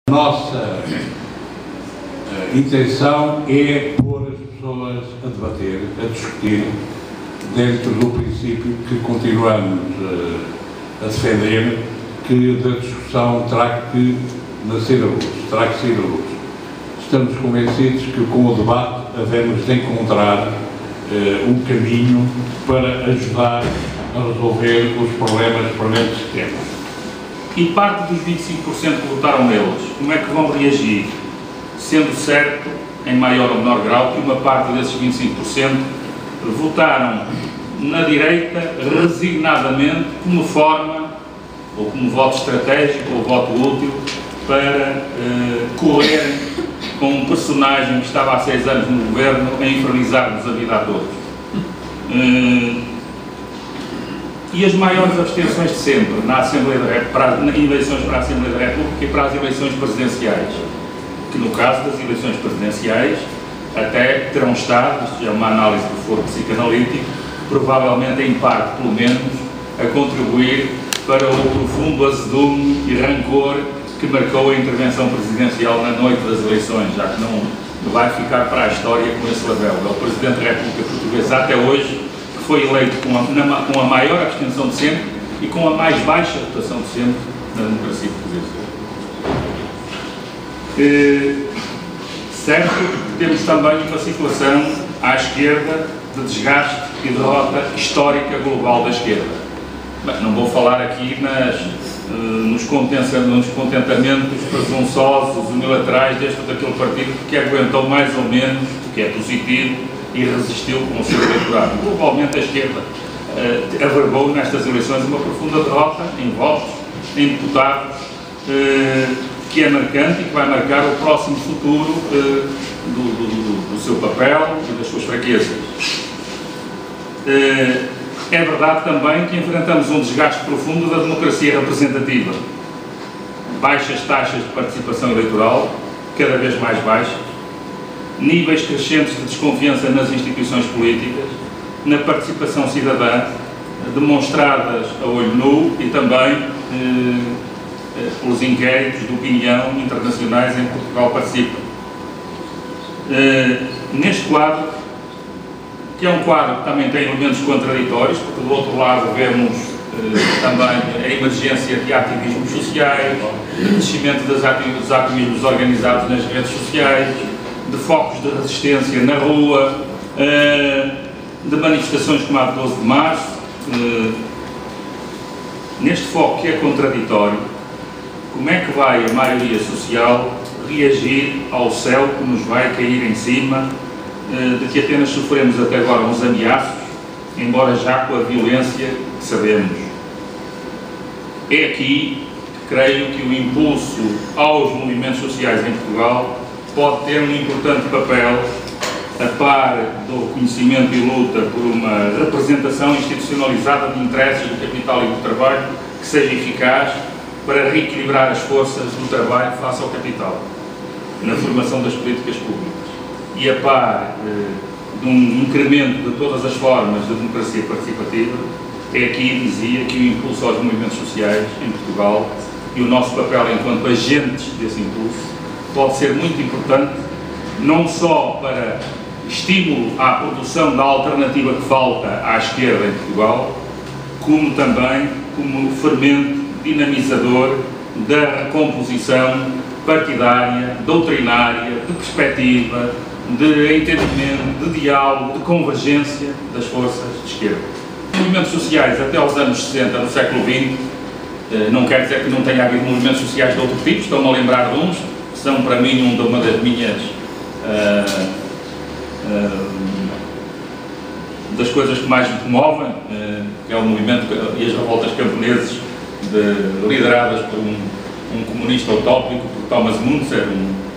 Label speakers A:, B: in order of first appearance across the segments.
A: Nossa intenção é pôr as pessoas a debater, a discutir, dentro do princípio que continuamos a defender, que da discussão terá que nascer a luz, terá que sair a luz. Estamos convencidos que com o debate havemos de encontrar um caminho para ajudar a resolver os problemas presentes que temos.
B: E parte dos 25% que votaram neles, como é que vão reagir? Sendo certo, em maior ou menor grau, que uma parte desses 25% votaram na direita resignadamente como forma, ou como voto estratégico, ou voto útil, para correr com um personagem que estava há 6 anos no governo a infernizar-nos a vida a todos. E as maiores abstenções de sempre na Assembleia da eleições para a Assembleia da República e para as eleições presidenciais, que no caso das eleições presidenciais até terão estado, isto já é uma análise do foro psicanalítico, provavelmente em parte, pelo menos, a contribuir para o profundo azedume e rancor que marcou a intervenção presidencial na noite das eleições, já que não vai ficar para a história com esse label. É o Presidente da República Portuguesa até hoje que foi eleito com a maior abstenção de sempre e com a mais baixa votação de sempre na democracia portuguesa. Certo que temos também uma situação à esquerda de desgaste e derrota histórica global da esquerda. Bem, não vou falar aqui nos contentamentos presunçosos, unilaterais deste ou daquele partido que aguentou mais ou menos, o que é positivo, e resistiu com o seu eleitorado. Globalmente a esquerda averbou nestas eleições uma profunda derrota em votos, em deputados, que é marcante e que vai marcar o próximo futuro do seu papel e das suas fraquezas. É verdade também que enfrentamos um desgaste profundo da democracia representativa. Baixas taxas de participação eleitoral, cada vez mais baixas, níveis crescentes de desconfiança nas instituições políticas, na participação cidadã, demonstradas a olho nu e também pelos inquéritos de opinião internacionais em que Portugal participa. Neste quadro, que é um quadro que também tem elementos contraditórios, porque do outro lado vemos também a emergência de ativismos sociais, de crescimento dos ativismos organizados nas redes sociais, de focos de resistência na rua, de manifestações como a de 12 de março. Neste foco que é contraditório, como é que vai a maioria social reagir ao céu que nos vai cair em cima, de que apenas sofremos até agora uns ameaços, embora já com a violência que sabemos? É aqui que creio que o impulso aos movimentos sociais em Portugal pode ter um importante papel, a par do reconhecimento e luta por uma representação institucionalizada de interesses do capital e do trabalho que seja eficaz para reequilibrar as forças do trabalho face ao capital, na formação das políticas públicas. E a par de um incremento de todas as formas de democracia participativa, é aqui, dizia, que o impulso aos movimentos sociais em Portugal e o nosso papel enquanto agentes desse impulso pode ser muito importante, não só para estímulo à produção da alternativa que falta à esquerda em Portugal, como também como fermento dinamizador da recomposição partidária, doutrinária, de perspectiva, de entendimento, de diálogo, de convergência das forças de esquerda. Os movimentos sociais até aos anos 60 do século XX, não quer dizer que não tenha havido movimentos sociais de outro tipo, estou-me a lembrar de uns, que são para mim uma das minhas das coisas que mais me comovem, que é o movimento e as revoltas camponeses lideradas por um comunista utópico, por Thomas Müntzer,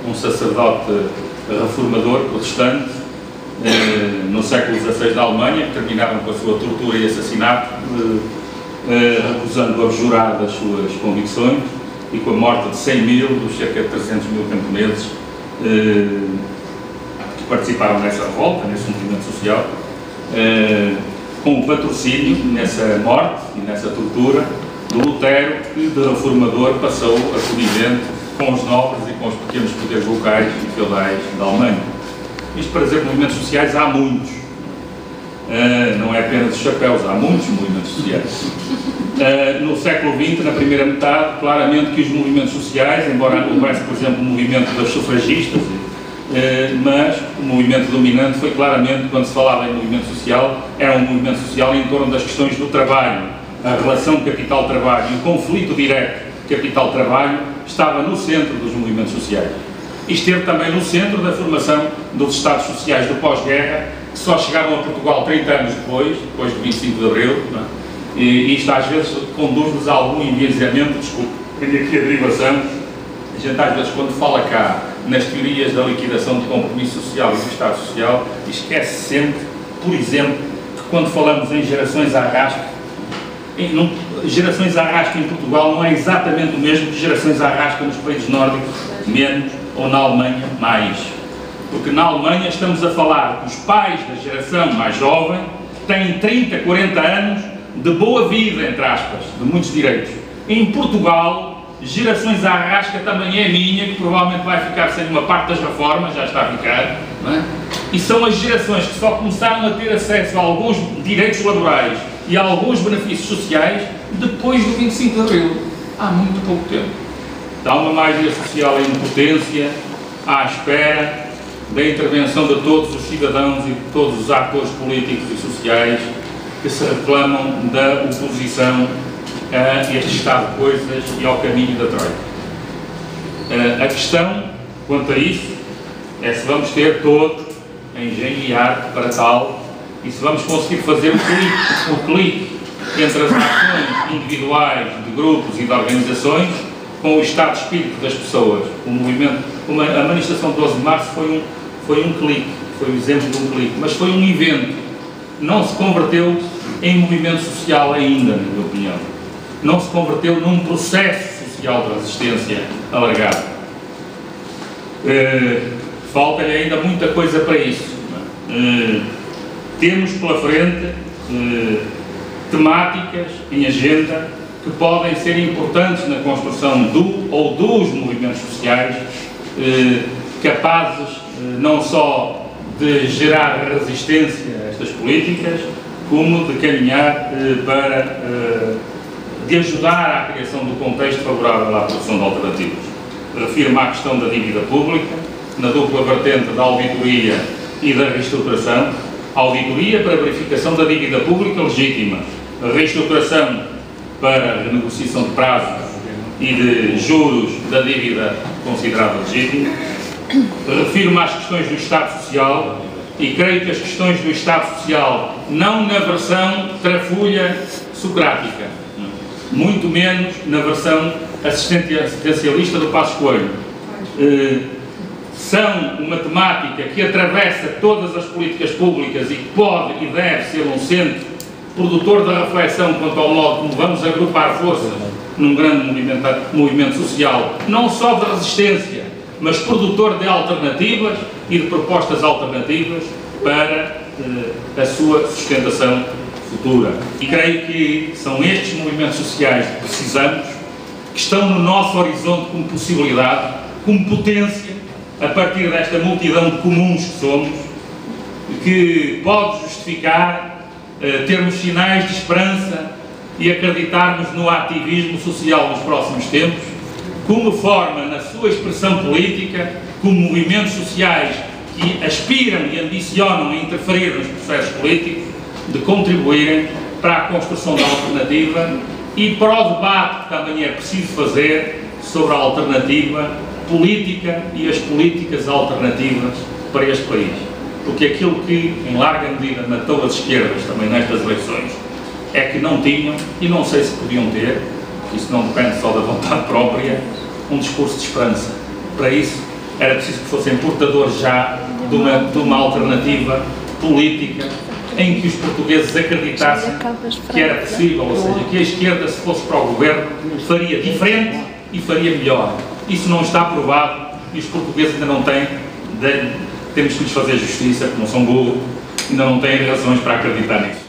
B: um sacerdote reformador protestante no século XVI da Alemanha, que terminaram com a sua tortura e assassinato, recusando abjurar das suas convicções e com a morte de 100 mil dos cerca de 300 mil camponeses que participaram nessa revolta, nesse movimento social, com o patrocínio nessa morte e nessa tortura do Lutero, que de reformador passou a conivente com os nobres e com os pequenos poderes locais e feudais da Alemanha. Isto para dizer que movimentos sociais há muitos. Não é apenas os chapéus, há muitos movimentos sociais. No século XX, na primeira metade, claramente que os movimentos sociais, embora houvesse, por exemplo, o movimento das sufragistas, mas o movimento dominante foi claramente, quando se falava em movimento social, era um movimento social em torno das questões do trabalho, a relação capital-trabalho e o conflito direto capital-trabalho estava no centro dos movimentos sociais. E esteve também no centro da formação dos Estados Sociais do pós-guerra, que só chegaram a Portugal 30 anos depois de 25 de Abril, não é? E isto às vezes conduz-nos a algum enviesamento, desculpe, tenho aqui a derivação, a gente às vezes quando fala cá nas teorias da liquidação do compromisso social e do Estado Social, esquece sempre, por exemplo, que quando falamos em gerações à rasca, gerações à rasca em Portugal não é exatamente o mesmo que gerações à rasca nos países nórdicos, menos, ou na Alemanha, mais. Porque na Alemanha estamos a falar que os pais da geração mais jovem têm 30, 40 anos de boa vida, entre aspas, de muitos direitos. Em Portugal, gerações à rasca também é minha, que provavelmente vai ficar sem uma parte das reformas, já está a ficar, não é? E são as gerações que só começaram a ter acesso a alguns direitos laborais e a alguns benefícios sociais depois do 25 de Abril, há muito pouco tempo. Há uma maioria social em potência, à espera da intervenção de todos os cidadãos e de todos os atores políticos e sociais que se reclamam da oposição a este estado de coisas e ao caminho da Troika. A questão, quanto a isso, é se vamos ter todos engenho e arte para tal e se vamos conseguir fazer o clique entre as ações individuais, de grupos e de organizações com o estado de espírito das pessoas. O movimento, a manifestação de 12 de março foi um clique, foi o exemplo de um clique, mas foi um evento, não se converteu em movimento social ainda, na minha opinião. Não se converteu num processo social de resistência alargado. Falta-lhe ainda muita coisa para isso. Temos pela frente temáticas em agenda que podem ser importantes na construção do ou dos movimentos sociais, capazes não só de gerar resistência a estas políticas, como de caminhar de ajudar à criação do contexto favorável à produção de alternativas. Refiro-me à questão da dívida pública, na dupla vertente da auditoria e da reestruturação. Auditoria para verificação da dívida pública legítima, reestruturação para renegociação de prazos e de juros da dívida considerada legítima. Refiro-me às questões do Estado Social e creio que as questões do Estado Social, não na versão trafulha socrática, muito menos na versão assistencialista do Passos Coelho, são uma temática que atravessa todas as políticas públicas e que pode e deve ser um centro produtor da reflexão quanto ao modo como vamos agrupar forças num grande movimento social, não só de resistência, mas produtor de alternativas e de propostas alternativas para a sua sustentação futura. E creio que são estes movimentos sociais que precisamos, que estão no nosso horizonte como possibilidade, como potência, a partir desta multidão de comuns que somos, que pode justificar termos sinais de esperança e acreditarmos no ativismo social nos próximos tempos, como forma, na sua expressão política, como movimentos sociais que aspiram e ambicionam a interferir nos processos políticos, de contribuírem para a construção da alternativa e para o debate que também é preciso fazer sobre a alternativa política e as políticas alternativas para este país. Porque aquilo que, em larga medida, matou as esquerdas também nestas eleições é que não tinham, e não sei se podiam ter, isso não depende só da vontade própria, um discurso de esperança. Para isso, era preciso que fossem portadores já de uma alternativa política em que os portugueses acreditassem que era possível, ou seja, que a esquerda, se fosse para o governo, faria diferente e faria melhor. Isso não está provado e os portugueses ainda não têm, temos que lhes fazer justiça, porque não são burros, ainda não têm razões para acreditar nisso.